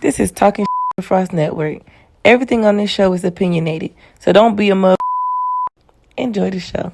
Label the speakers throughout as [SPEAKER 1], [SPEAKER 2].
[SPEAKER 1] This is Talking with Frost Network. Everything on this show is opinionated, so don't be a mother. Enjoy the show.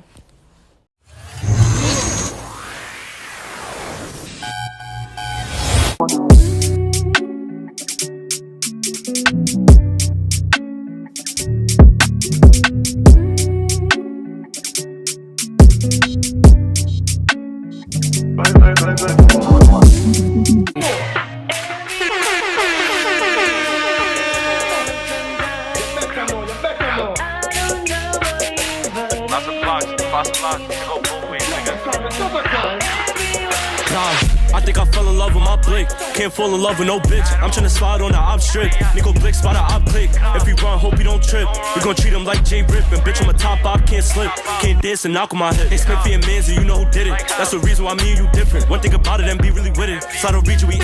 [SPEAKER 2] I think I fell in love with my blick. Can't fall in love with no bitch. I'm tryna slide on the op strip. Nico Blick, spot a op click. If we run, hope he don't trip. We gon' treat him like J Rip. And bitch, I'm a top op, can't slip. Can't dance and knock on my head. They spent for your mans and you know who did it. That's the reason why me and you different. One thing about it and be really with it. So I don't reach you, we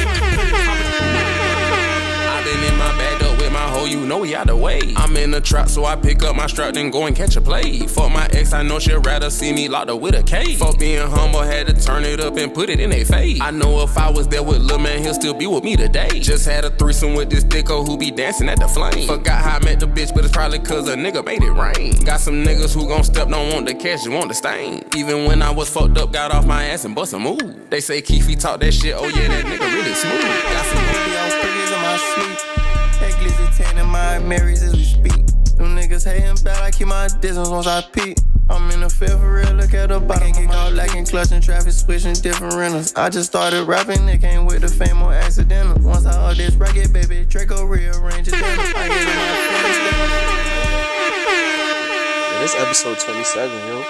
[SPEAKER 3] I've been in my bag up with my hoe, you know we out the way. I'm in the trap, so I pick up my strap, then go and catch a play. Fuck my ex, I know she'd rather see me locked up with a K. Fuck being humble, had to turn it up and put it in their face. I know if I was there with Lil' Man, he'll still be with me today. Just had a threesome with this dicko who be dancing at the flame. Forgot how I met the bitch, but it's probably cause a nigga made it rain. Got some niggas who gon' step, don't want the cash, just want the stain. Even when I was fucked up, got off my ass and bust a move. They say Keefy talk that shit, oh yeah, that nigga really smooth. Got some hoodie on pretties in my sleep. That glizzy tan in my Marys as we speak. Them niggas hatin' bad, I keep my distance once I peek. I'm in the field for real, look at the bottom. Can't get caught lacking, clutching traffic, switching different rentals. I just started rapping, it came with the fame or accidental. Once I all this racket, baby, Draco rearrange it. I get in my
[SPEAKER 4] This episode 27, yo.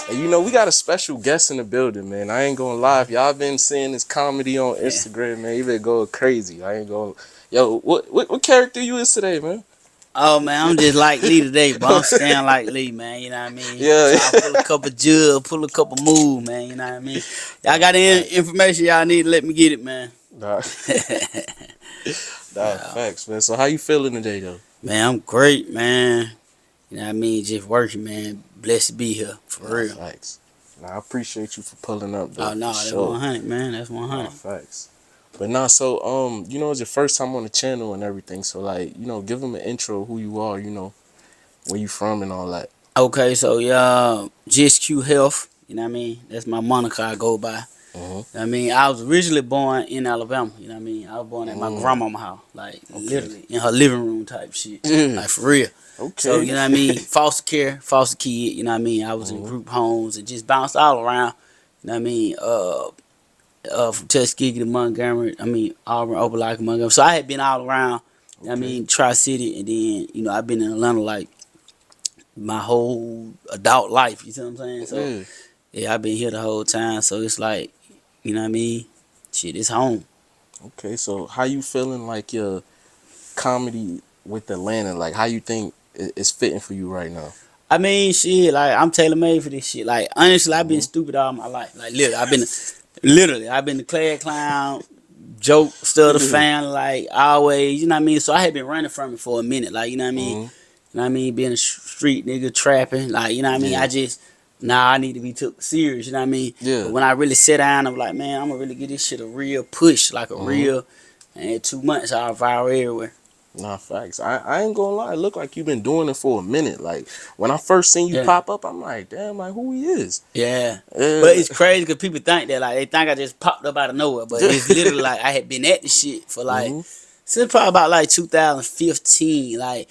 [SPEAKER 4] And you know, we got a special guest in the building, man. I ain't gonna lie. If y'all been seeing this comedy on Instagram, man, you been going crazy. I ain't gonna... Yo, what character you is today, man?
[SPEAKER 5] Oh, man, I'm just like Lee today, but I'm staying like Lee, man, you know what I mean?
[SPEAKER 4] Yeah.
[SPEAKER 5] So I pull a couple jug, pull a couple move, man, you know what I mean? Y'all got the information y'all need to let me get it, man.
[SPEAKER 4] Nah, facts, man. So how you feeling today, though?
[SPEAKER 5] Man, I'm great, man. You know what I mean? Just working, man. Blessed to be here, for real.
[SPEAKER 4] Facts. Nah, I appreciate you for pulling up, though.
[SPEAKER 5] Oh, no, that's
[SPEAKER 4] sure.
[SPEAKER 5] 100, man. That's 100.
[SPEAKER 4] Nah, facts. But nah, so, you know, it's your first time on the channel and everything. So, like, you know, give them an intro of who you are, you know, where you from and all that.
[SPEAKER 5] Okay, so, yeah, JUSTQUEH3FF, you know what I mean? That's my moniker I go by. I mean, I was originally born in Alabama, you know what I mean? I was born at my grandmama's house, like, literally, in her living room type shit, like, for real. Okay. So, you know what I mean? Foster kid, you know what I mean? I was in group homes and just bounced all around, you know what I mean? From Tuskegee to Montgomery, I mean, Auburn, Opelika, Montgomery. So I had been all around, you know what I mean, Tri-City, and then, you know, I've been in Atlanta, like, my whole adult life, you see what I'm saying? So, yeah, I've been here the whole time, so it's like, you know what I mean? Shit, it's home.
[SPEAKER 4] Okay, so how you feeling like your comedy with Atlanta? Like, how you think it's fitting for you right now?
[SPEAKER 5] I mean, shit, like, I'm tailor-made for this shit. Like, honestly, I've been stupid all my life. Like, literally, I've been the class clown, joke, still the fan, like, always, you know what I mean? So I had been running from it for a minute, like, you know what I mean? You know what I mean? Being a street nigga, trapping, like, you know what I mean? I just... I need to be took serious, you know what I mean? Yeah. But when I really sit down, I'm like, man, I'm gonna really give this shit a real push, like a real, and in 2 months, I'll viral everywhere.
[SPEAKER 4] Nah, facts. I ain't gonna lie, it look like you've been doing it for a minute. Like, when I first seen you pop up, I'm like, damn, like, who he is?
[SPEAKER 5] Yeah. But it's crazy because people think that, like, they think I just popped up out of nowhere, but it's literally like, I had been at this shit for, like, since probably about, like, 2015, like,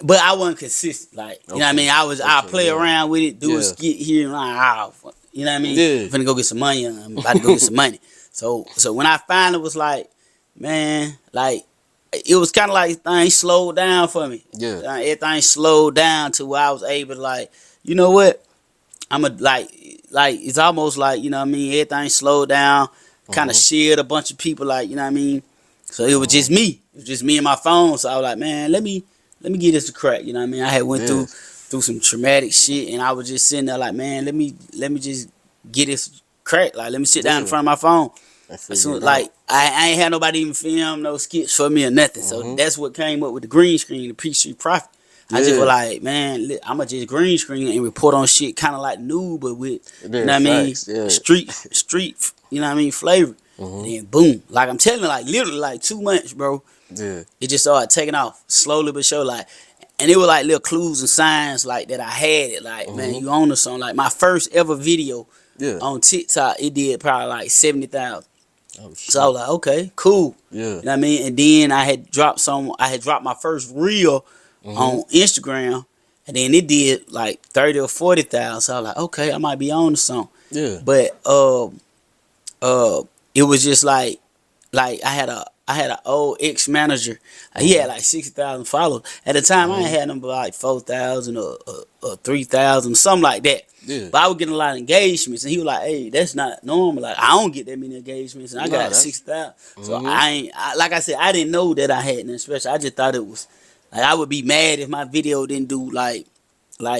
[SPEAKER 5] but I wasn't consistent, like, you know what I mean? I play around with it, do a skit here, and like, you know what I mean? I'm finna go get some money, I'm about to go get some money. So when I finally was like, man, like, it was kind of like things slowed down for me. Yeah. Everything slowed down to where I was able to, like, you know what? I'm a, like, it's almost like, you know what I mean? Everything slowed down, kind of shared a bunch of people, like, you know what I mean? So it was just me. It was just me and my phone. So I was like, man, let me get this a crack. You know what I mean? I had went through some traumatic shit, and I was just sitting there like, man, let me just get this crack. Like, let me sit down in front of my phone. Like, I ain't had nobody even film no skits for me or nothing. So that's what came up with the green screen, the P-Street Prophet. I just was like, man, I'ma just green screen and report on shit kind of like new, but with, you know what I mean, street, you know what I mean, flavor. And then boom, like I'm telling you, like literally like 2 months, bro.
[SPEAKER 4] Yeah.
[SPEAKER 5] It just started taking off slowly but sure, like, and it was like little clues and signs like that I had it, like man, you on to something. Like my first ever video on TikTok, it did probably like 70,000.
[SPEAKER 4] Oh, shit.
[SPEAKER 5] So I was like, okay, cool.
[SPEAKER 4] Yeah.
[SPEAKER 5] You know what I mean? And then I had dropped my first reel on Instagram, and then it did like 30 or 40,000. So I was like, okay, I might be on to something.
[SPEAKER 4] Yeah.
[SPEAKER 5] But it was just like I had an old ex-manager. He had like 60,000 followers. At the time, I ain't had them like 4,000 or 3,000, something like that.
[SPEAKER 4] Yeah.
[SPEAKER 5] But I was getting a lot of engagements, and he was like, "Hey, that's not normal. Like, I don't get that many engagements, and I got 60,000." So like I said, I didn't know that I had nothing special. I just thought it was like I would be mad if my video didn't do like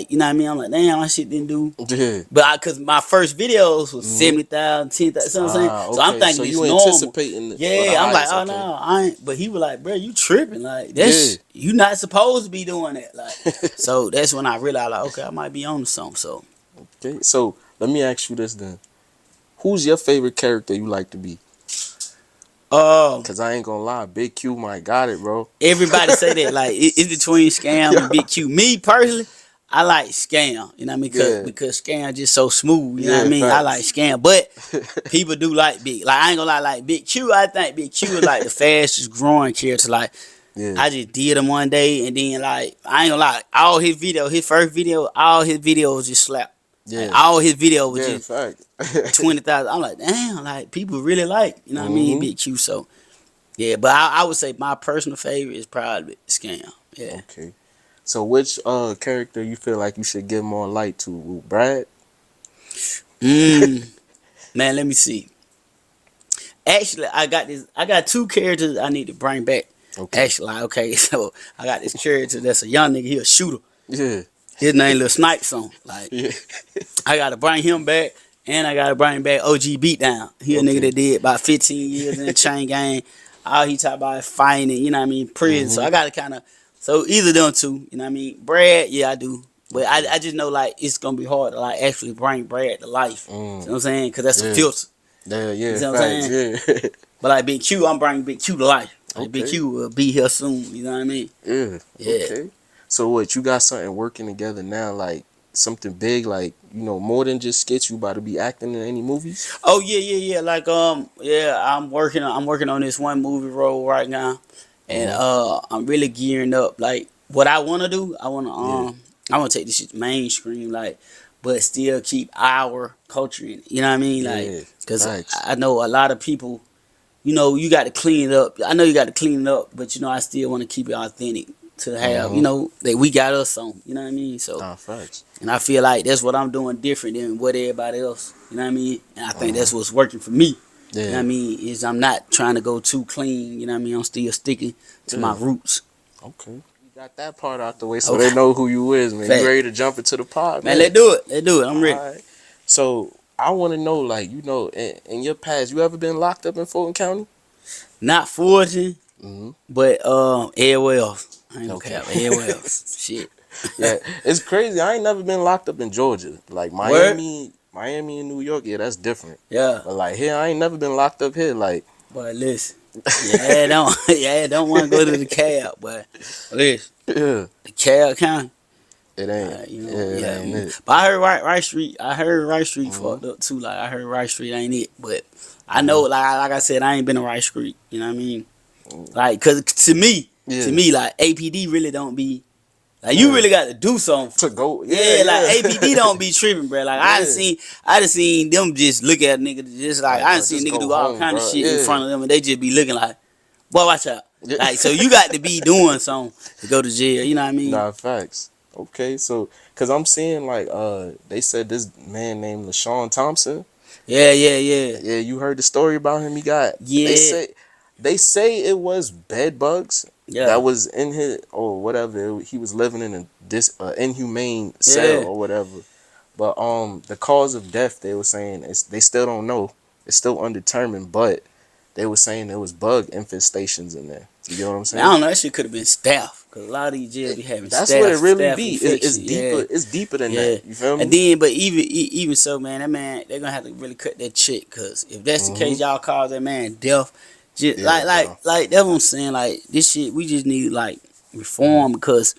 [SPEAKER 5] you know what I mean. I'm like, damn, my shit didn't do.
[SPEAKER 4] Yeah.
[SPEAKER 5] But because my first videos was 70,000, 10,000, you know what I'm saying?
[SPEAKER 4] Okay.
[SPEAKER 5] So I'm thinking
[SPEAKER 4] so
[SPEAKER 5] it's
[SPEAKER 4] you
[SPEAKER 5] normal.
[SPEAKER 4] anticipating
[SPEAKER 5] Yeah, I'm like, oh no, I ain't. But he was like, bro, you tripping? Like that's you not supposed to be doing that. Like, so that's when I realized, like, okay, I might be on to something. So.
[SPEAKER 4] Okay, so let me ask you this then. Who's your favorite character you like to be? Cause I ain't gonna lie, Big Q might got it, bro.
[SPEAKER 5] Everybody say that, like it's between Scam and Big Q. Me personally, I like Scam. You know what I mean? Because Scam just so smooth. You know what I mean? Facts. I like Scam, but people do like Big. Like I ain't gonna lie, like Big Q. I think Big Q is like the fastest growing character. Like I just did him one day, and then like I ain't gonna lie, all his first video, all his videos just slapped. Yeah. Like, all his videos was just 20,000. I'm like, damn, like people really like, you know what I mean, Big Q. So yeah, but I would say my personal favorite is probably Scam. Yeah.
[SPEAKER 4] Okay. So which character you feel like you should give more light to? Brad?
[SPEAKER 5] Man, let me see. Actually, I got 2 characters I need to bring back. Okay. Actually, okay, so I got this character that's a young nigga, he a shooter. Yeah. His name Lil Snipes on. Like, I gotta bring him back, and I gotta bring back OG Beatdown. He a nigga that did about 15 years in the chain gang. All he talk about is fighting, you know what I mean, prison. So I gotta kind of, so either them two, you know what I mean. Brad, yeah, I do, but I just know like it's gonna be hard to like actually bring Brad to life. You know what I'm saying? Because that's a filter. Yeah, you know what I'm saying? Yeah. But like Big Q, I'm bringing Big Q to life. Like Big Q will be here soon. You know what I mean? Yeah.
[SPEAKER 4] Okay. So what, you got something working together now, like something big, like, you know, more than just skits? You about to be acting in any movies?
[SPEAKER 5] Oh yeah. Like I'm working on this one movie role right now, and I'm really gearing up. Like what I want to do, I want to take this shit mainstream, like, but still keep our culture in it. You know what I mean? Like, because I know a lot of people, you know, you got to clean it up. I know you got to clean it up, but you know, I still want to keep it authentic. To have, you know, that we got us on, you know what I mean? So, and I feel like that's what I'm doing different than what everybody else, you know what I mean? And I think that's what's working for me, you know what I mean? Is I'm not trying to go too clean, you know what I mean? I'm still sticking to my roots.
[SPEAKER 4] Okay. You got that part out the way so they know who you is, man. You ready to jump into the pod, man?
[SPEAKER 5] Let's do it. I'm ready.
[SPEAKER 4] Right. So, I want to know, like, you know, in your past, you ever been locked up in Fulton County?
[SPEAKER 5] Not Fulton, but everywhere else. I ain't gonna cap everywhere else. Shit.
[SPEAKER 4] Yeah, it's crazy. I ain't never been locked up in Georgia. Like Miami and New York, yeah, that's different. Yeah. But like here, I ain't never been locked up here. Like,
[SPEAKER 5] but listen, don't want to go to the cab, but listen, the cab County.
[SPEAKER 4] It ain't.
[SPEAKER 5] You know, it ain't it. But I heard Rice Street. Fucked up too. Like I heard Rice Street ain't it, but I know, like I said, I ain't been to Rice Street. You know what I mean? Like, cause to me, like APD really don't be like you really got to do something
[SPEAKER 4] to go.
[SPEAKER 5] Like APD don't be tripping, bro. Like I done seen them just look at a nigga just like I done seen nigga do all kind of shit in front of them, and they just be looking like, boy, watch out. Like, so you got to be doing something to go to jail. You know what I mean?
[SPEAKER 4] Nah, facts. Okay, so cause I'm seeing like they said this man named LaShawn Thompson.
[SPEAKER 5] Yeah.
[SPEAKER 4] Yeah, you heard the story about him? He got They say it was bed bugs that was in his or whatever. He was living in a inhumane cell or whatever. But the cause of death, they were saying they still don't know. It's still undetermined, but they were saying there was bug infestations in there. You know what I'm saying?
[SPEAKER 5] I don't know. That shit could have been staph. Cause a lot of these jails be having
[SPEAKER 4] That's
[SPEAKER 5] staph.
[SPEAKER 4] what it really
[SPEAKER 5] staph
[SPEAKER 4] be.
[SPEAKER 5] infection.
[SPEAKER 4] It's deeper. It's deeper than that. You feel me?
[SPEAKER 5] And then, but even so, man, that man, they're gonna have to really cut that check. Cause if that's the case, y'all cause that man death. Just like that's what I'm saying. Like this shit, we just need like reform because.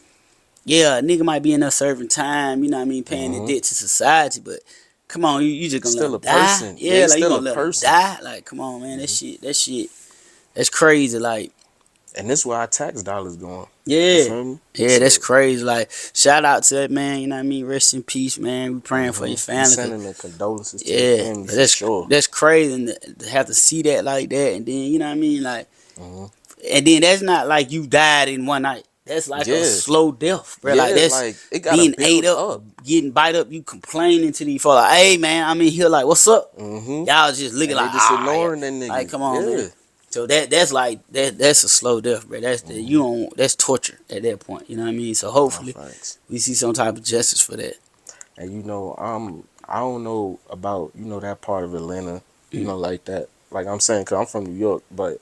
[SPEAKER 5] Yeah, a nigga might be in there serving time, you know what I mean, paying the debt to society, but come on, you just gonna
[SPEAKER 4] still
[SPEAKER 5] let him
[SPEAKER 4] a person.
[SPEAKER 5] die? Yeah, like you
[SPEAKER 4] still
[SPEAKER 5] gonna
[SPEAKER 4] a
[SPEAKER 5] let
[SPEAKER 4] person.
[SPEAKER 5] him die? Like, come on, man, that shit, that's crazy. Like,
[SPEAKER 4] and this where our tax dollars going.
[SPEAKER 5] Yeah,
[SPEAKER 4] You feel me?
[SPEAKER 5] yeah, that's crazy. Like, shout out to that man, you know what I mean? Rest in peace, man. We praying for your family.
[SPEAKER 4] Sending the condolences to your family.
[SPEAKER 5] That's
[SPEAKER 4] sure.
[SPEAKER 5] That's crazy and to have to see that like that, and then you know what I mean, like, and then that's not like you died in one night. That's like a slow death, bro. Like that's
[SPEAKER 4] like, it gotta
[SPEAKER 5] being
[SPEAKER 4] build
[SPEAKER 5] ate up, getting bite up. You complaining to these folks like, "Hey man, I'm in here. Like, what's up?" Y'all just looking like,
[SPEAKER 4] just ignoring that nigga.
[SPEAKER 5] Like, come on, man. So that's like that's a slow death, bro. That's you don't. That's torture at that point. You know what I mean? So hopefully we see some type of justice for that.
[SPEAKER 4] And you know, I don't know about that part of Atlanta, like that. Like I'm saying, cause I'm from New York, but.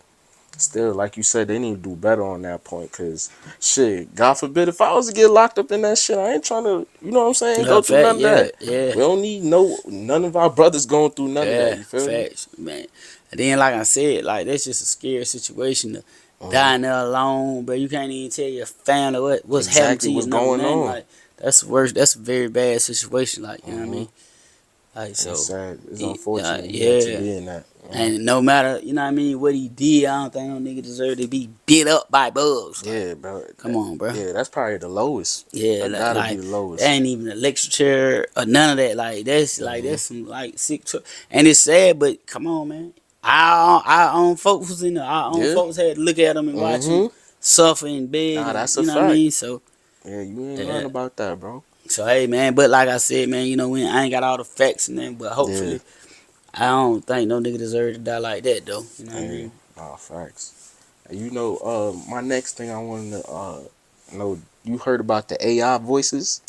[SPEAKER 4] Still, like you said, they need to do better on that point. Cause shit, God forbid, if I was to get locked up in that shit, I ain't trying to, you know what I'm saying, go through none of that. Yeah. We don't need none of our brothers going through none of that. You feel me?
[SPEAKER 5] Man. And then, like I said, like that's just a scary situation to die in there alone, but you can't even tell your family what's happening to you.
[SPEAKER 4] What's going on?
[SPEAKER 5] Like that's worse. That's a very bad situation. Like you know what I mean? Like so,
[SPEAKER 4] it's sad. It's unfortunate. To be in that.
[SPEAKER 5] And no matter, you know what I mean, what he did, I don't think no nigga deserve to be bit up by bugs. Like,
[SPEAKER 4] yeah, bro.
[SPEAKER 5] Come on, bro.
[SPEAKER 4] Yeah, that's probably the lowest.
[SPEAKER 5] Yeah,
[SPEAKER 4] that gotta be the lowest.
[SPEAKER 5] That ain't even an electric chair or none of that. Like that's some like sick. And it's sad, but come on, man. Our own folks was in there. Our own folks had to look at them and watch them suffer in bed.
[SPEAKER 4] Nah, that's
[SPEAKER 5] you
[SPEAKER 4] a
[SPEAKER 5] know
[SPEAKER 4] fact.
[SPEAKER 5] What I mean? So
[SPEAKER 4] yeah, you ain't learn about that, bro.
[SPEAKER 5] So hey, man. But like I said, man, I ain't got all the facts and then, but hopefully. Yeah. I don't think no nigga deserve to die like that though. You know what I mean?
[SPEAKER 4] Nah, facts. And my next thing I wanted to know, you heard about the AI voices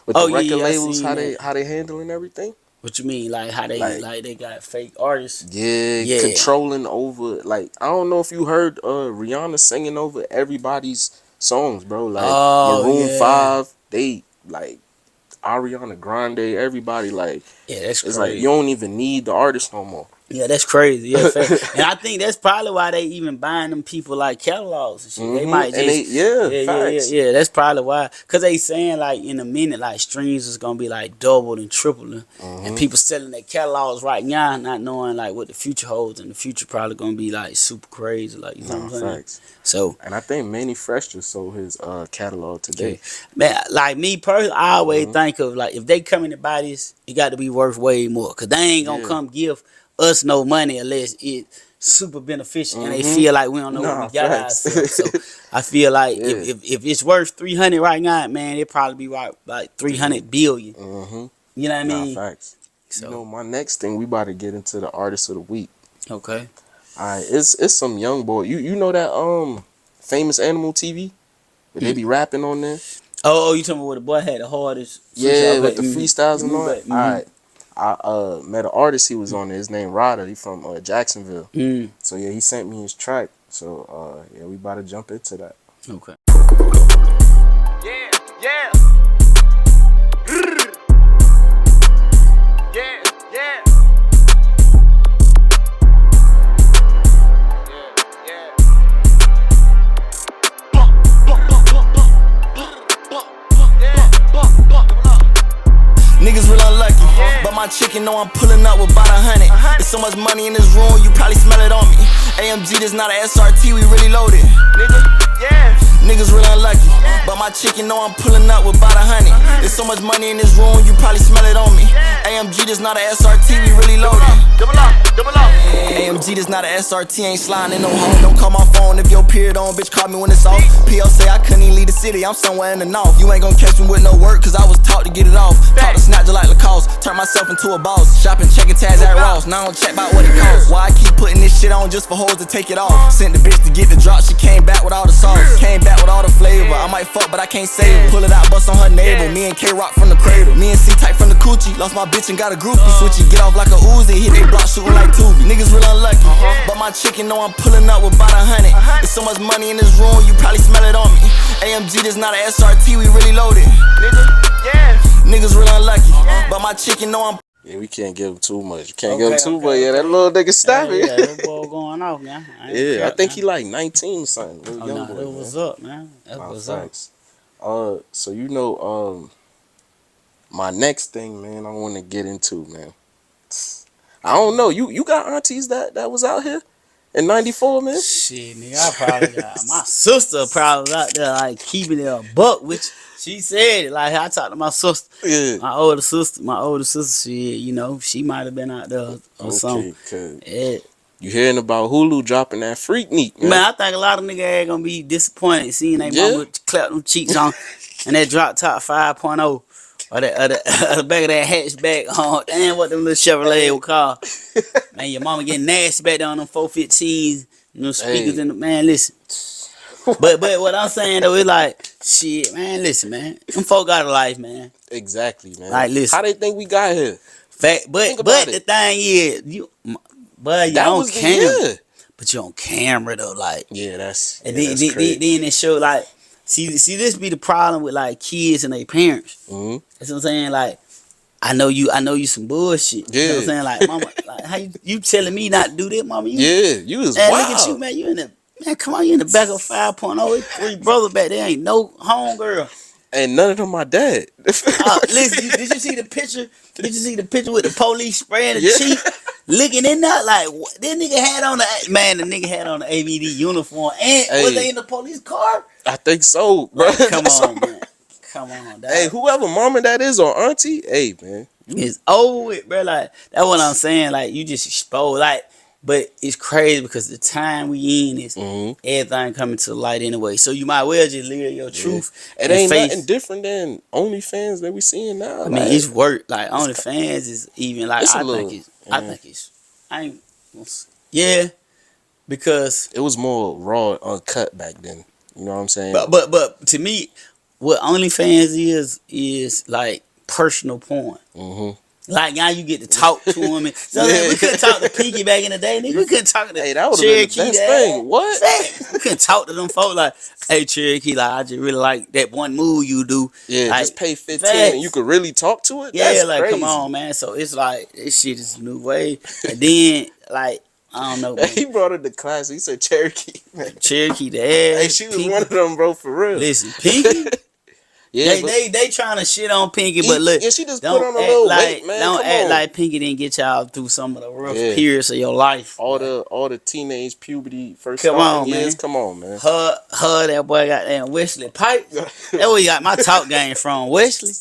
[SPEAKER 4] with the record labels, how they handling everything?
[SPEAKER 5] What you mean, like how they got fake artists?
[SPEAKER 4] Yeah, controlling over. Like I don't know if you heard Rihanna singing over everybody's songs, bro. Like Maroon 5, they like. Ariana Grande, everybody that's crazy. It's like you don't even need the artist no more.
[SPEAKER 5] Yeah, that's crazy. Yeah, and I think that's probably why they even buying them people like catalogs and shit. They might just yeah. That's probably why, cause they saying like in a minute like streams is gonna be like doubled and tripling, and people selling their catalogs right now, not knowing like what the future holds, and the future probably gonna be like super crazy. Like you know what I'm saying?
[SPEAKER 4] Facts.
[SPEAKER 5] So
[SPEAKER 4] and I think Manny Fresh just sold his catalog today.
[SPEAKER 5] Man, like me personally, I always think of like if they come in to buy this, it got to be worth way more, cause they ain't gonna come give us no money unless it's super beneficial and they feel like we don't know what we got ourselves. So I feel like if it's worth 300 right now, man, it probably be right like 300 billion. You know what I mean?
[SPEAKER 4] Facts. So my next thing, we about to get into the artist of the week.
[SPEAKER 5] Okay.
[SPEAKER 4] All right, it's some young boy. You know that famous Animal TV? Where they be rapping on there?
[SPEAKER 5] Oh, you talking about where the boy had the hardest?
[SPEAKER 4] Yeah, with the freestyles and all that. All right. I met an artist. He was on there. His name Ryder. He from Jacksonville. So yeah, he sent me his track. So yeah, we about to jump into that.
[SPEAKER 5] Okay.
[SPEAKER 2] Yeah, yeah. Yeah, yeah.
[SPEAKER 6] Niggas real unlucky, but my chicken know I'm pulling up with about 100. There's so much money in this room, you probably smell it on me. AMG, this not an SRT, we really loaded. Nigga, yeah. Niggas real unlucky, but my chicken know I'm pulling up with about 100. There's so much money in this room, you probably smell it on me. AMG, this not an SRT, we really loaded. Double up, double up. AMG, this not an SRT, ain't sliding in no hole. Don't call my phone if your period on, bitch, call me when it's off. PO say I couldn't even leave the city, I'm somewhere in the north. You ain't gon' catch me with no work, cause I was taught to get it off. Taught to snatch it like Lacoste, turn myself into a boss. Shopping, checking tags at Ross, now I don't check about what it costs. Why I keep putting this shit on just for hoes to take it off. Sent the bitch to get the drop, she came back with all the sauce. Came back with all the flavor, I might like fuck, but I can't save her. Pull it out, bust on her neighbor. Me and K-Rock from the cradle. Me and C-Type from the coochie. Lost my bitch and got a groupie. Switchy, get off like a Uzi. Hit they block shooting like Tubi. Niggas real unlucky. But my chicken know I'm pulling up with about 100. There's so much money in this room, you probably smell it on me. AMG, this not an SRT, we really loaded. Nigga, yeah. Niggas real unlucky. But my chicken know I'm.
[SPEAKER 4] Yeah, we can't give him too much. You can't give him too much. Yeah, that little nigga snapping.
[SPEAKER 5] Yeah, that boy going off, man.
[SPEAKER 4] Yeah, I think he like 19 or something. Little young boy,
[SPEAKER 5] that was up, man. That was up.
[SPEAKER 4] So you know, my next thing, man, I want to get into, man. I don't know. You got aunties that was out here in '94, man?
[SPEAKER 5] Shit, nigga, I probably got my sister probably out there like keeping it a buck, which she said it. Like I talked to my sister, my older sister. She, you know, she might have been out there or something. Yeah.
[SPEAKER 4] You hearing about Hulu dropping that Freaknik, man?
[SPEAKER 5] Man, I think a lot of niggas ain't gonna be disappointed seeing they mama clap them cheeks on and that drop top 5.0 or the back of that hatchback. Damn, what them little Chevrolet would call. Man, your mama getting nasty back there on them 415s, you know, speakers in the man. Listen, but what I'm saying though is like, shit, man. Listen, man, them folk got a life, man.
[SPEAKER 4] Exactly, man.
[SPEAKER 5] Like, listen,
[SPEAKER 4] how they think we got here?
[SPEAKER 5] Fact, but the thing is, you on camera, but you on camera though, like
[SPEAKER 4] that's
[SPEAKER 5] and
[SPEAKER 4] that's
[SPEAKER 5] then it show like see this be the problem with like kids and their parents. That's what I'm saying. Like I know you some bullshit. You know what I'm saying? Like mama, like how you telling me not to do that, mama?
[SPEAKER 4] You was wild.
[SPEAKER 5] Look at you, man. You in the come on, you in the back of 5.0. It's 3 brothers back there. Ain't no homegirl.
[SPEAKER 4] And none of them my dad.
[SPEAKER 5] Listen, did you see the picture? Did you see the picture with the police spraying the cheek? Looking in there like what? That nigga had on the nigga had on the ABD uniform and was they in the police car?
[SPEAKER 4] I think so, bro.
[SPEAKER 5] Like, come on, man. Come on, dog.
[SPEAKER 4] Hey, whoever mama that is or auntie, hey man,
[SPEAKER 5] it's over with, bro. Like that's what I'm saying. Like you just exposed, like, but it's crazy because the time we in is everything coming to the light anyway. So you might well just live your truth.
[SPEAKER 4] It ain't nothing different than OnlyFans that we seeing now.
[SPEAKER 5] I mean, it's work. Like OnlyFans is even like because
[SPEAKER 4] it was more raw, uncut back then. You know what I'm saying?
[SPEAKER 5] But to me, what OnlyFans is like personal porn. Like now you get to talk to him. And, so we couldn't talk to Pinky back in the day, nigga. We couldn't talk to
[SPEAKER 4] that would have been the best thing. What?
[SPEAKER 5] We couldn't talk to them folks like, hey Cherokee, like I just really like that one move you do.
[SPEAKER 4] Yeah,
[SPEAKER 5] like,
[SPEAKER 4] just pay 15 and you could really talk to it.
[SPEAKER 5] Yeah,
[SPEAKER 4] that's
[SPEAKER 5] like
[SPEAKER 4] crazy.
[SPEAKER 5] Come on, man. So it's like this shit is a new way. And then like I don't know. Man.
[SPEAKER 4] He brought it to class. He said Cherokee. Man.
[SPEAKER 5] Cherokee, the ass.
[SPEAKER 4] Hey, she was
[SPEAKER 5] Pinky.
[SPEAKER 4] one of them, bro, for real.
[SPEAKER 5] Listen, Pinky.
[SPEAKER 4] Yeah,
[SPEAKER 5] they trying to shit on Pinky, but look,
[SPEAKER 4] she just put on a little weight, man.
[SPEAKER 5] Don't act like Pinky didn't get y'all through some of the rough periods of your life.
[SPEAKER 4] All the teenage puberty first
[SPEAKER 5] years.
[SPEAKER 4] Man. Come on, man.
[SPEAKER 5] Her, that boy got damn Wesley Pipe. That's where you got my talk game from, Wesley.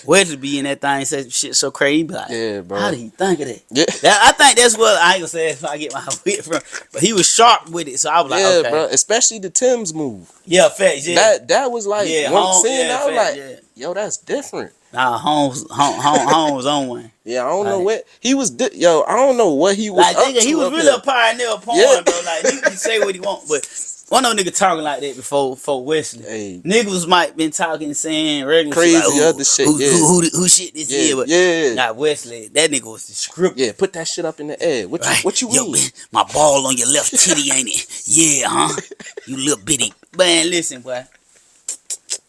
[SPEAKER 5] Wesley be in that thing, say shit so crazy, but like,
[SPEAKER 4] yeah, bro.
[SPEAKER 5] How did he think of that?
[SPEAKER 4] Yeah,
[SPEAKER 5] I think that's what I ain't gonna say. That's where I get my wit from. But he was sharp with it, so I was like, okay,
[SPEAKER 4] bro. Especially the Tim's move.
[SPEAKER 5] Yeah, facts. Yeah,
[SPEAKER 4] that was like one scene. I was like, yo, that's different.
[SPEAKER 5] Nah, Holmes was on one.
[SPEAKER 4] Yeah, I don't know what he was. I don't know what he was.
[SPEAKER 5] Like,
[SPEAKER 4] up to
[SPEAKER 5] he was really a pioneer of porn, bro. Like he can say what he want, but. One of them nigga talking like that before Wesley.
[SPEAKER 4] Hey.
[SPEAKER 5] Niggas might been talking, saying regular
[SPEAKER 4] crazy
[SPEAKER 5] shit, like,
[SPEAKER 4] other shit.
[SPEAKER 5] Who shit this here? But not Wesley. That nigga was the script.
[SPEAKER 4] Yeah, put that shit up in the air. What you mean?
[SPEAKER 5] Man, my ball on your left titty, ain't it? Yeah, huh? You little bitty. Man, listen, boy.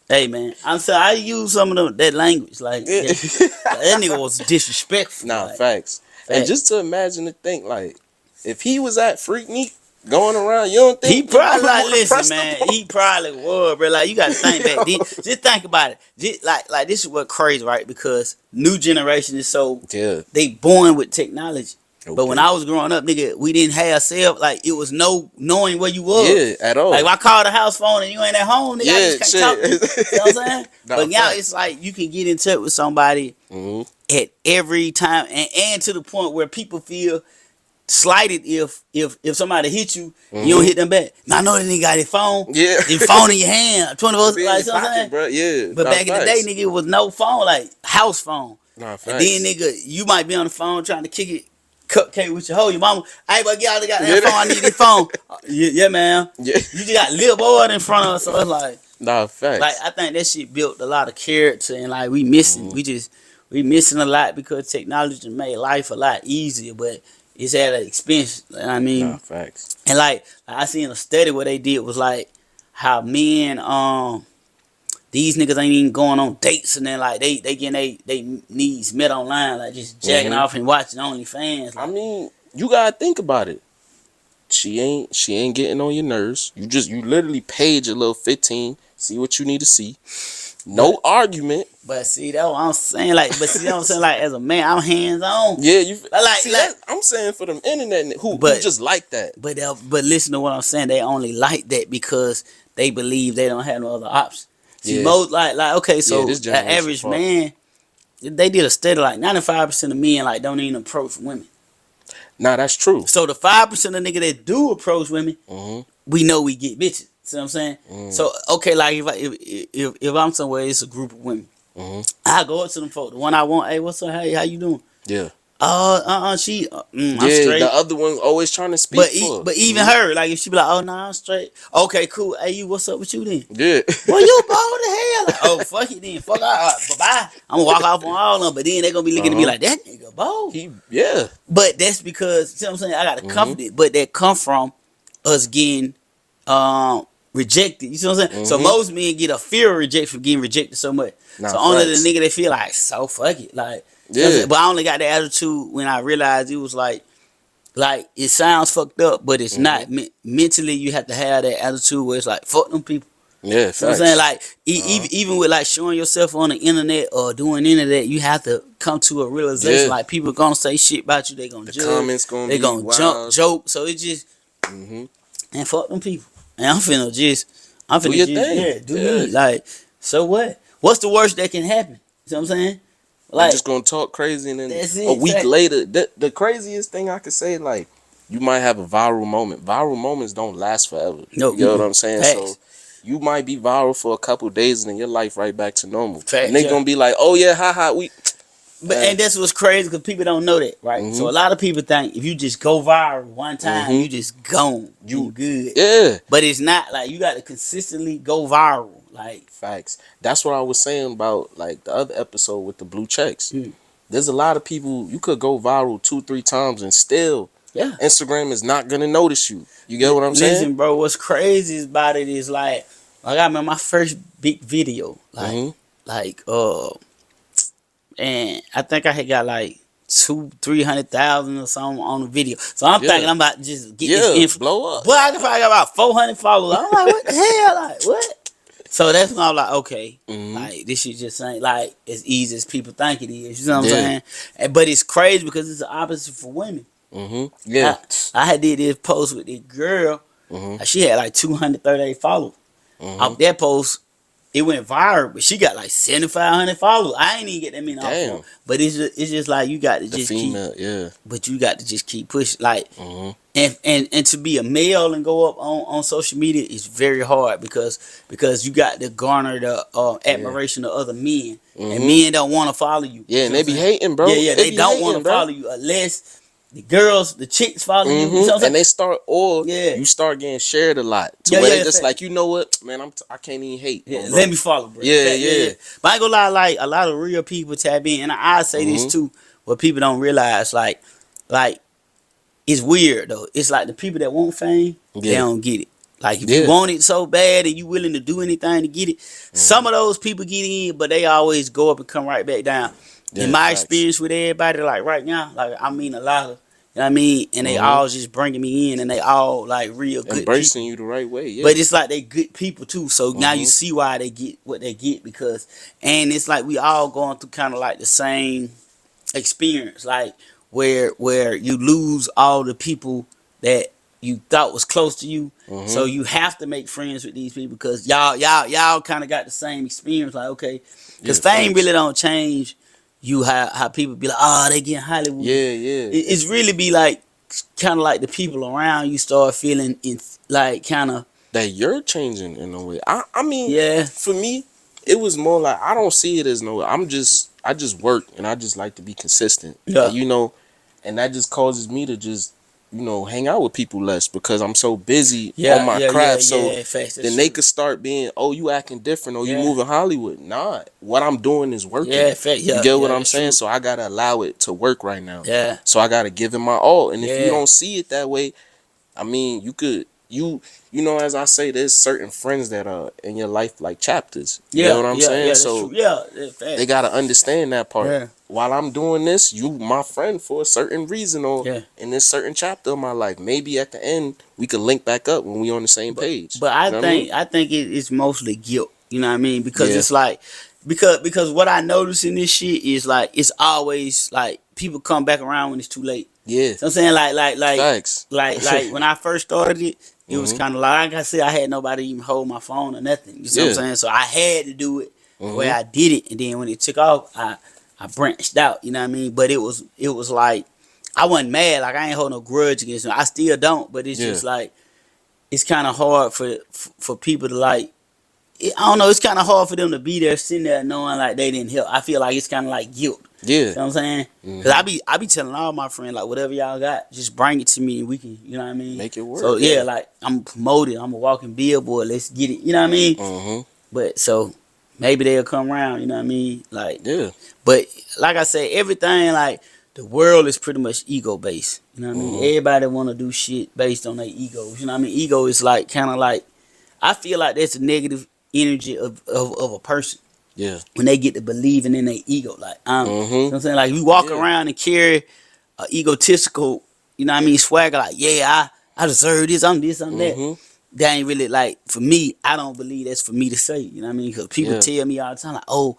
[SPEAKER 5] Hey, man. I'm sorry. I use some of that language. Like, that nigga was disrespectful.
[SPEAKER 4] Nah,
[SPEAKER 5] like,
[SPEAKER 4] facts. And just to imagine to think, like, if he was at Freaknik, going around, you don't think
[SPEAKER 5] he probably like listen, man. He probably was, bro. Like you gotta think back. Just think about it. Just like this is what crazy, right? Because new generation is so they born with technology. Okay. But when I was growing up, nigga, we didn't have cell. Like it was no knowing where you was.
[SPEAKER 4] Yeah, at all.
[SPEAKER 5] Like if I called the house phone and you ain't at home, nigga, I just can't talk to you. You know what I'm saying? But now it's like you can get in touch with somebody at every time, and to the point where people feel slighted if somebody hit you, you don't hit them back. Now I know that nigga got his phone. Yeah. His phone in your hand. 24 like you know what I'm saying?
[SPEAKER 4] Bro, yeah.
[SPEAKER 5] But back in the day, nigga, it was no phone, like house phone.
[SPEAKER 4] Nah, facts.
[SPEAKER 5] And then nigga, you might be on the phone trying to kick it cupcake with your hoe, your mama. Hey, but y'all got that phone, I need this phone. Yeah, man. Yeah. You just got little boy in front of us, so it's like
[SPEAKER 4] Nah, facts.
[SPEAKER 5] Like I think that shit built a lot of character, and like we missing, we missing a lot because technology made life a lot easier, but it's at an expense. I mean,
[SPEAKER 4] Nah, facts.
[SPEAKER 5] and like I seen a study where they did was like how men these niggas ain't even going on dates, and then like they getting they needs met online, like just jacking off and watching OnlyFans. Like,
[SPEAKER 4] I mean, you gotta think about it. She ain't getting on your nerves. You literally paid your little 15. See what you need to see. No argument.
[SPEAKER 5] but see that's what I'm saying. Like, but see what I'm saying. Like as a man, I'm hands on.
[SPEAKER 4] Yeah, you
[SPEAKER 5] Like,
[SPEAKER 4] see
[SPEAKER 5] like
[SPEAKER 4] that? I'm saying for them internet who
[SPEAKER 5] But-
[SPEAKER 4] just like that.
[SPEAKER 5] But listen to what I'm saying. They only like that because they believe they don't have no other option. See,
[SPEAKER 4] Yeah.
[SPEAKER 5] most like okay, so
[SPEAKER 4] this
[SPEAKER 5] the
[SPEAKER 4] generation
[SPEAKER 5] average
[SPEAKER 4] fuck.
[SPEAKER 5] man, they did a study like 95% of men like don't even approach women.
[SPEAKER 4] Nah, that's true.
[SPEAKER 5] So the 5% of nigga that do approach women, we know we get bitches. See what I'm saying? So okay, like if I'm somewhere, it's a group of women. I go up to them folks. The one I want, hey, what's up? Hey, how you doing?
[SPEAKER 4] Yeah.
[SPEAKER 5] I'm
[SPEAKER 4] Yeah,
[SPEAKER 5] straight.
[SPEAKER 4] the other one always trying to speak for.
[SPEAKER 5] But even her, like if she be like, oh no, I'm straight. Okay, cool. Hey, you, what's up with you then?
[SPEAKER 4] Yeah.
[SPEAKER 5] Well, you bald as hell. Like, oh, fuck it then. Fuck bye bye. I'm gonna walk off on all of them. But then they gonna be looking at me like, that nigga bald.
[SPEAKER 4] Yeah.
[SPEAKER 5] But that's because, see what I'm saying? I got to comfort it. But that come from us getting rejected. You see what I'm saying? So most men get a fear of rejection from getting rejected so much.
[SPEAKER 4] Nah,
[SPEAKER 5] so only the
[SPEAKER 4] facts.
[SPEAKER 5] nigga they feel like, so fuck it. Like,
[SPEAKER 4] Yeah.
[SPEAKER 5] but I only got the attitude when I realized it was like it sounds fucked up, but it's not. Mentally, you have to have that attitude where it's like, fuck them people.
[SPEAKER 4] Yeah,
[SPEAKER 5] You know what I'm saying? Like, even with like showing yourself on the internet or doing any of that, you have to come to a realization.
[SPEAKER 4] Yeah.
[SPEAKER 5] Like, people gonna say shit about you. They gonna judge.
[SPEAKER 4] comments gonna
[SPEAKER 5] They
[SPEAKER 4] be
[SPEAKER 5] gonna
[SPEAKER 4] wild.
[SPEAKER 5] joke. So it just and fuck them people. And I'm finna
[SPEAKER 4] Do your thing.
[SPEAKER 5] yeah, do
[SPEAKER 4] Yeah.
[SPEAKER 5] me. Like, so what? What's the worst that can happen? You know what I'm saying?
[SPEAKER 4] I'm
[SPEAKER 5] Like,
[SPEAKER 4] just gonna talk crazy, and then
[SPEAKER 5] That's it,
[SPEAKER 4] a week
[SPEAKER 5] fact.
[SPEAKER 4] later, the craziest thing I could say, like, you might have a viral moment. Viral moments don't last forever.
[SPEAKER 5] No,
[SPEAKER 4] You get what I'm saying?
[SPEAKER 5] facts.
[SPEAKER 4] So you might be viral for a couple days, and then your life right back to normal.
[SPEAKER 5] Facts,
[SPEAKER 4] And they
[SPEAKER 5] yeah.
[SPEAKER 4] gonna be like, oh yeah, haha, we.
[SPEAKER 5] But and that's what's crazy because people don't know that, right? So a lot of people think if you just go viral one time, you just gone, you good.
[SPEAKER 4] Yeah.
[SPEAKER 5] But it's not like you got to consistently go viral. Like,
[SPEAKER 4] Facts. That's what I was saying about like the other episode with the blue checks. There's a lot of people you could go viral 2-3 times and still
[SPEAKER 5] yeah.
[SPEAKER 4] Instagram is not gonna notice you. You get what I'm saying?
[SPEAKER 5] Listen, bro, what's crazy about it is like I remember my first big video, and I think I had got like 200,000-300,000 or something on the video. So I'm thinking I'm about to just get this info.
[SPEAKER 4] blow up.
[SPEAKER 5] But I probably got about 400 followers. I'm like, what the hell? Like, what? So that's when I was like, okay, like this shit just ain't like as easy as people think it is. You know what I'm saying? But it's crazy because it's the opposite for women.
[SPEAKER 4] Yeah.
[SPEAKER 5] I had did this post with this girl. She had like 238 followers. Off that post, it went viral, but she got like 7,500 followers. I ain't even get that many off
[SPEAKER 4] Damn.
[SPEAKER 5] her. But it's just like you got to
[SPEAKER 4] The
[SPEAKER 5] just
[SPEAKER 4] female,
[SPEAKER 5] keep. But you got to just keep pushing. Like, and to be a male and go up on social media is very hard because you got to garner the admiration of other men, and men don't want to follow you.
[SPEAKER 4] Yeah,
[SPEAKER 5] You
[SPEAKER 4] and
[SPEAKER 5] know
[SPEAKER 4] they
[SPEAKER 5] what
[SPEAKER 4] be
[SPEAKER 5] I'm saying?
[SPEAKER 4] hating, bro.
[SPEAKER 5] Yeah, they
[SPEAKER 4] be
[SPEAKER 5] don't
[SPEAKER 4] hating,
[SPEAKER 5] want to
[SPEAKER 4] bro.
[SPEAKER 5] follow you unless the girls, the chicks follow you. You know what I'm saying?
[SPEAKER 4] And they start, or
[SPEAKER 5] Yeah.
[SPEAKER 4] you start getting shared a lot to
[SPEAKER 5] Yeah,
[SPEAKER 4] where
[SPEAKER 5] yeah,
[SPEAKER 4] they just
[SPEAKER 5] fact.
[SPEAKER 4] like, you know what, man, I can't even hate.
[SPEAKER 5] Yeah,
[SPEAKER 4] bro.
[SPEAKER 5] let me follow, bro.
[SPEAKER 4] Yeah,
[SPEAKER 5] Fact,
[SPEAKER 4] yeah.
[SPEAKER 5] But I ain't gonna lie, like a lot of real people tap in, and I say this too, what people don't realize, like it's weird though. It's like the people that want fame, they
[SPEAKER 4] Yeah.
[SPEAKER 5] don't get it. Like if you want it so bad and you willing to do anything to get it, some of those people get in, but they always go up and come right back down.
[SPEAKER 4] Yeah,
[SPEAKER 5] In my
[SPEAKER 4] facts.
[SPEAKER 5] experience with everybody, like right now, like I mean a lot of, you know what I mean, and they all just bringing me in, and they all like real good
[SPEAKER 4] Embracing
[SPEAKER 5] people.
[SPEAKER 4] you the right way, yeah.
[SPEAKER 5] But it's like they good people too. So now you see why they get what they get because, and it's like we all going through kind of like the same experience, like where you lose all the people that you thought was close to you. So you have to make friends with these people because y'all kind of got the same experience. Like okay, because fame really don't change you how people be like, oh, they get Hollywood.
[SPEAKER 4] Yeah, yeah.
[SPEAKER 5] It's really be like kind of like the people around you start feeling in like kind of
[SPEAKER 4] that you're changing in a way. I mean,
[SPEAKER 5] yeah.
[SPEAKER 4] for me, it was more like I don't see it as no. I just work and I just like to be consistent.
[SPEAKER 5] Yeah.
[SPEAKER 4] And, you know, and that just causes me to just hang out with people less because I'm so busy on my craft. Then they could start being, oh, you acting different, or you moving Hollywood. Nah, what I'm doing is working. You get what I'm saying? True. So I gotta allow it to work right now.
[SPEAKER 5] Yeah.
[SPEAKER 4] So I gotta give it my all. And if you don't see it that way, I mean, you could as I say, there's certain friends that are in your life like chapters. You know what I'm saying? So they gotta understand that part. Yeah. While I'm doing this, you my friend for a certain reason, or in this certain chapter of my life. Maybe at the end we could link back up when we on the same page.
[SPEAKER 5] But I think it's mostly guilt. You know what I mean? Because it's like because what I notice in this shit is like it's always like people come back around when it's too late. Yeah. So I'm saying like when I first started it, it was kind of like I said, I had nobody even hold my phone or nothing. You see what I'm saying? So I had to do it the way I did it, and then when it took off, I branched out. You know what I mean? But it was like I wasn't mad. Like I ain't hold no grudge against them. I still don't. But it's just like it's kind of hard for people to like. I don't know. It's kind of hard for them to be there, sitting there, knowing like they didn't help. I feel like it's kind of like guilt. Yeah, you know what I'm saying? Because I be telling all my friends like whatever y'all got, just bring it to me and we can, you know what I mean?
[SPEAKER 4] Make it work.
[SPEAKER 5] So like I'm promoted. I'm a walking billboard. Let's get it. You know what I mean? But so maybe they'll come around. You know what I mean? Like But like I say, everything like the world is pretty much ego based. You know what I mean? Everybody want to do shit based on their egos. You know what I mean? Ego is like kind of like I feel like that's a negative energy of a person. Yeah. When they get to believing in their ego. Like you know what I'm saying? Like you walk around and carry a egotistical, you know what I mean, swagger like, I deserve this, I'm that. That ain't really like for me, I don't believe that's for me to say. You know what I mean? Because people tell me all the time, like, oh,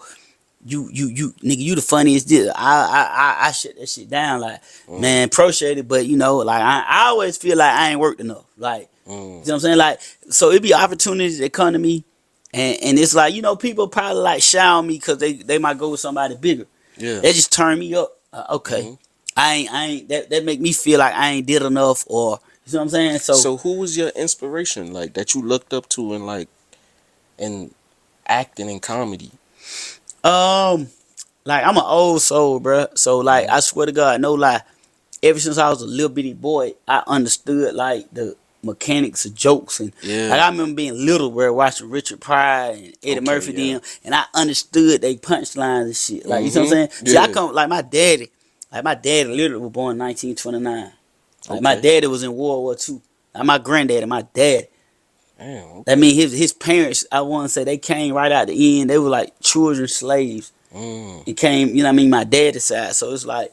[SPEAKER 5] you nigga, you the funniest this. I shut that shit down, like, man, appreciate it, but you know, like I always feel like I ain't worked enough. Like you know what I'm saying? Like, so it be opportunities that come to me. And it's like, you know, people probably like shy on me because they might go with somebody bigger. Yeah. They just turn me up. Okay. I ain't that make me feel like I ain't did enough, or you know what I'm saying? So
[SPEAKER 4] who was your inspiration, like that you looked up to in acting and comedy?
[SPEAKER 5] Like I'm an old soul, bro. So like I swear to God, no lie. Ever since I was a little bitty boy, I understood like the mechanics of jokes, and like I remember being little, bro, watching Richard Pryor and Eddie Murphy them, and I understood they punchlines and shit. Like you know what I'm saying? See, I come like my daddy literally was born in 1929. Like my daddy was in World War II. Like my granddaddy, my dad. Damn. That mean his parents, I want to say they came right out the end. They were like children slaves. It came, you know what I mean, my daddy's side. So it's like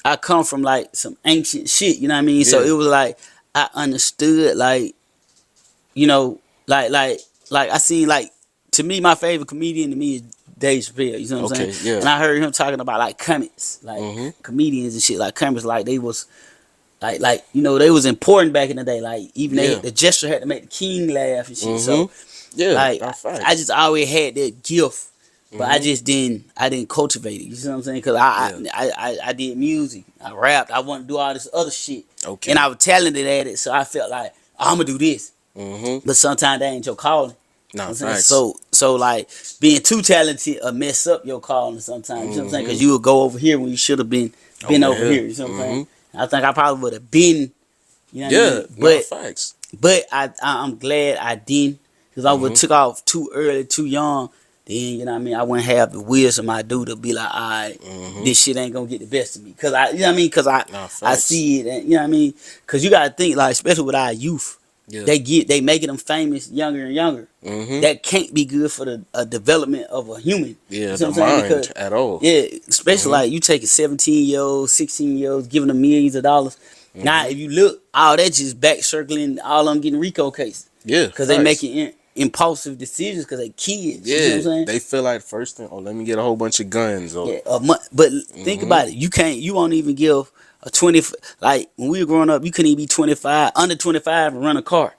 [SPEAKER 5] I come from like some ancient shit, you know what I mean? So it was like I understood, like, you know, like I see, like, to me, my favorite comedian to me is Dave Chappelle, you know what I'm saying? Yeah. And I heard him talking about, like, comics, like, comedians and shit, like, comics, like, they was, like you know, they was important back in the day, like, even the gesture had to make the king laugh and shit, so, like, I just always had that gift, but I didn't cultivate it, you see what I'm saying? Because I did music, I rapped, I wanted to do all this other shit. Okay. And I was talented at it, so I felt like I'm gonna do this. But sometimes that ain't your calling. No, right. So like being too talented mess up your calling sometimes. You know what I'm saying? Because you would go over here when you should have been over here. You know what I'm saying? I think I probably would have been. You know what I mean? But but I'm glad I didn't, because I would have took off too early, too young. Then, you know what I mean, I wouldn't have the wisdom I do to be like, all right, this shit ain't gonna get the best of me. Cause you know what I mean? Cause I see it, and you know what I mean? Cause you gotta think, like, especially with our youth, they making them famous younger and younger. That can't be good for the development of a human. Yeah, you know the mind because, at all. Yeah, especially like you taking 17-year-olds, 16-year-olds, giving them millions of dollars. Now, if you look, all that just back circling, all of them getting RICO cases. Yeah, cause they making impulsive decisions because they kids. Yeah, you know what I'm saying?
[SPEAKER 4] They feel like first thing, let me get a whole bunch of guns. Or,
[SPEAKER 5] but think about it. You won't even give a 20, like when we were growing up, you couldn't even be 25, under 25 and run a car.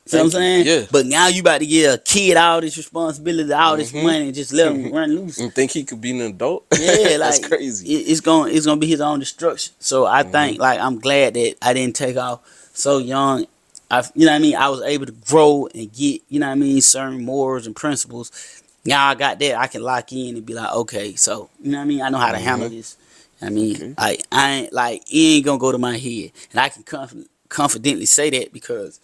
[SPEAKER 5] See what I'm saying? Yeah. But now you about to give a kid all this responsibility, all this money, and just let him run loose.
[SPEAKER 4] And think he could be an adult?
[SPEAKER 5] Yeah,
[SPEAKER 4] that's
[SPEAKER 5] like
[SPEAKER 4] crazy.
[SPEAKER 5] It's gonna be his own destruction. So I think, like, I'm glad that I didn't take off so young. You know what I mean? I was able to grow and get, you know what I mean, certain morals and principles. Now I got that, I can lock in and be like, okay, so, you know what I mean? I know how to handle this. I mean, I ain't like it ain't gonna go to my head, and I can confidently say that because,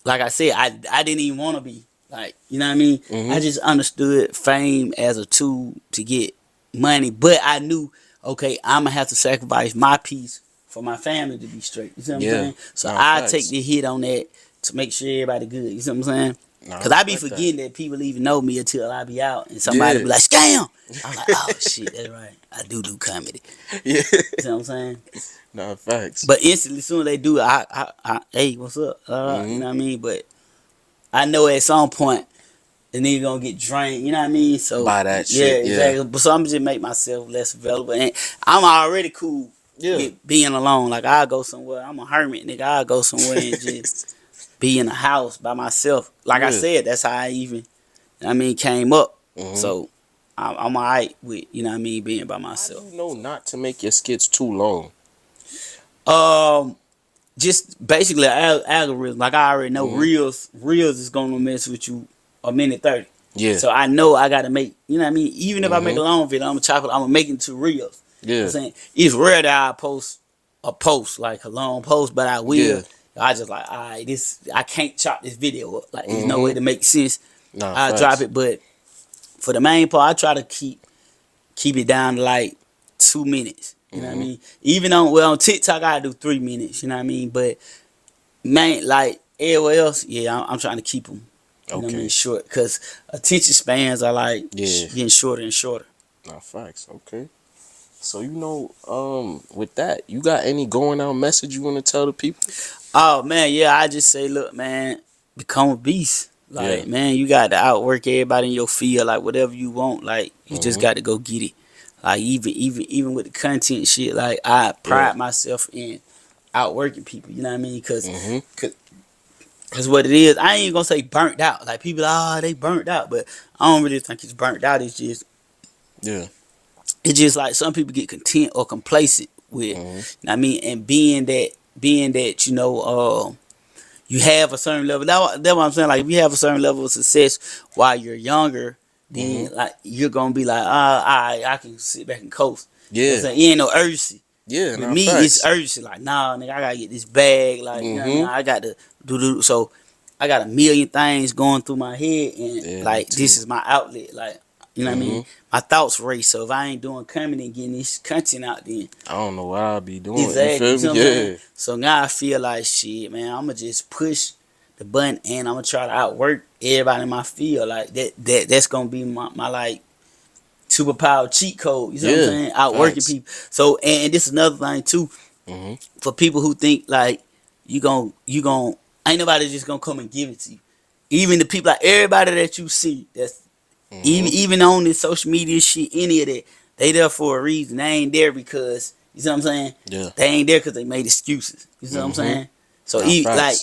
[SPEAKER 5] like I said, I didn't even want to be like, you know what I mean. I just understood fame as a tool to get money, but I knew, okay, I'm gonna have to sacrifice my peace for my family to be straight. You see what I'm saying? So I take the hit on that to make sure everybody good. You see what I'm saying? Because I be forgetting that people even know me until I be out and somebody be like, scam. I'm like, oh shit, that's right. I do comedy. You see what I'm saying?
[SPEAKER 4] Nah, facts.
[SPEAKER 5] But instantly, as soon as they do, I hey, what's up? You know what I mean? But I know at some point the nigga gonna get drained. You know what I mean? So
[SPEAKER 4] by that shit,
[SPEAKER 5] exactly. But so I'm just make myself less available, and I'm already cool with being alone. Like I'll go somewhere. I'm a hermit, nigga. I'll go somewhere and just be in a house by myself. Like I said, that's how I even, came up. So I'm alright with, you know what I mean, being by myself.
[SPEAKER 4] How do you know not to make your skits too long?
[SPEAKER 5] Just basically an algorithm. Like I already know Reels is gonna mess with you a minute 30. Yeah. So I know I gotta make, you know what I mean? Even if I make a long video, I'm gonna make it to Reels. Yeah. You know what I'm saying? It's rare that I post a post, like a long post, but I will. Yeah. I just like, I can't chop this video up. Like, there's no way to make sense. I drop it, but for the main part, I try to keep it down to like 2 minutes. You know what I mean? Even on TikTok, I do 3 minutes. You know what I mean? But man, like everywhere else, I'm trying to keep them. You know what I mean? Short, because attention spans are like getting shorter and shorter.
[SPEAKER 4] Nah, facts. Okay. So with that, you got any going out message you want to tell the people?
[SPEAKER 5] Oh man, I just say, look, man, become a beast. Like, man, you got to outwork everybody in your field. Like, whatever you want, like, you just got to go get it. Like, even with the content shit, like, I pride myself in outworking people. You know what I mean? Cause what it is, I ain't gonna say burnt out. Like, people, they burnt out, but I don't really think it's burnt out. It's just, it's just like some people get content or complacent with, you know what I mean? And being that, you have a certain level. That's what I'm saying. Like, if you have a certain level of success while you're younger, then like you're gonna be like, I can sit back and coast. Yeah, you know, ain't no urgency. Yeah, with me, it's urgency. Like, nah, nigga, I gotta get this bag. Like, you know what I mean? I got to do. So I got a million things going through my head, and like this is my outlet. Like, you know what I mean? My thoughts race. So if I ain't doing comedy and getting this content out, then
[SPEAKER 4] I don't know what I'll be doing.
[SPEAKER 5] Exactly. You feel me? So now I feel like, shit, man, I'm gonna just push the button and I'm gonna try to outwork everybody in my field. Like that's gonna be my like superpower cheat code. You know what I'm saying? Outworking people. So and this is another thing too. For people who think like you gon' ain't nobody just gonna come and give it to you. Even the people, like everybody that you see, that's even on this social media shit, any of that, they there for a reason. They ain't there because, you see what I'm saying? Yeah. They ain't there because they made excuses. You see what I'm saying? So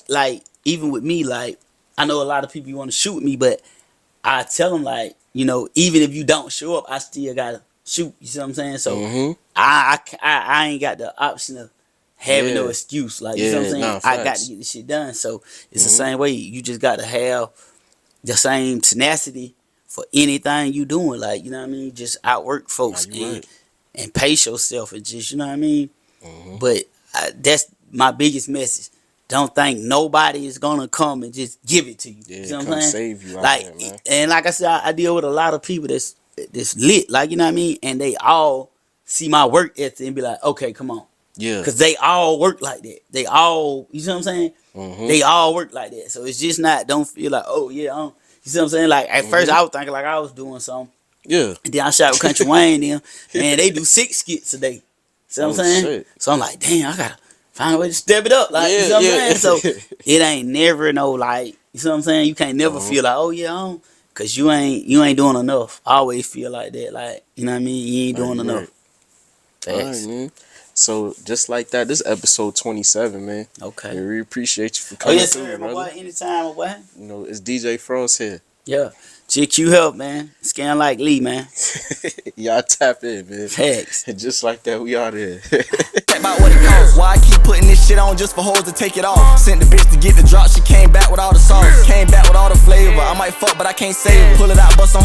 [SPEAKER 5] like even with me, like I know a lot of people want to shoot with me, but I tell them like, even if you don't show up, I still gotta shoot. You see what I'm saying? So I ain't got the option of having no excuse. Like, you know what I'm saying? I got to get this shit done. So it's the same way. You just got to have the same tenacity for anything you doing. Like, you know what I mean? Just outwork folks and pace yourself and just, you know what I mean? But that's my biggest message. Don't think nobody is going to come and just give it to you. You know what I'm saying? Save you out there, man. And like I said, I deal with a lot of people that's lit. Like, you know what I mean? And they all see my work ethic and be like, okay, come on. Yeah. Because they all work like that. They all, you see what I'm saying? They all work like that. So it's just not, don't feel like, oh, yeah, you see what I'm saying? Like, at first I was thinking like I was doing something. Yeah. And then I shot with Country Wayne them. And they do 6 skits a day. See what I'm saying? Shit. So I'm like, damn, I got to find a way to step it up. Like, you know what I'm saying? So it ain't never no, like, you see what I'm saying? You can't never feel like, oh, yeah, because you ain't doing enough. I always feel like that. Like, you know what I mean? You ain't doing enough.
[SPEAKER 4] All right, man. So just like that, this is episode 27, man. Okay. Yeah, we appreciate you for coming through, brother.
[SPEAKER 5] Boy, anytime, boy.
[SPEAKER 4] It's DJ Frost here.
[SPEAKER 5] Yeah. GQ help, man. Scan like Lee, man.
[SPEAKER 4] Y'all tap in, man. Thanks. And just like that, we out here.
[SPEAKER 6] About what it costs. Why I keep putting this shit on just for hoes to take it off. Sent the bitch to get the drop, she came back with all the sauce. Came back with all the flavor. I might fuck, but I can't save her. Pull it out, bust on her.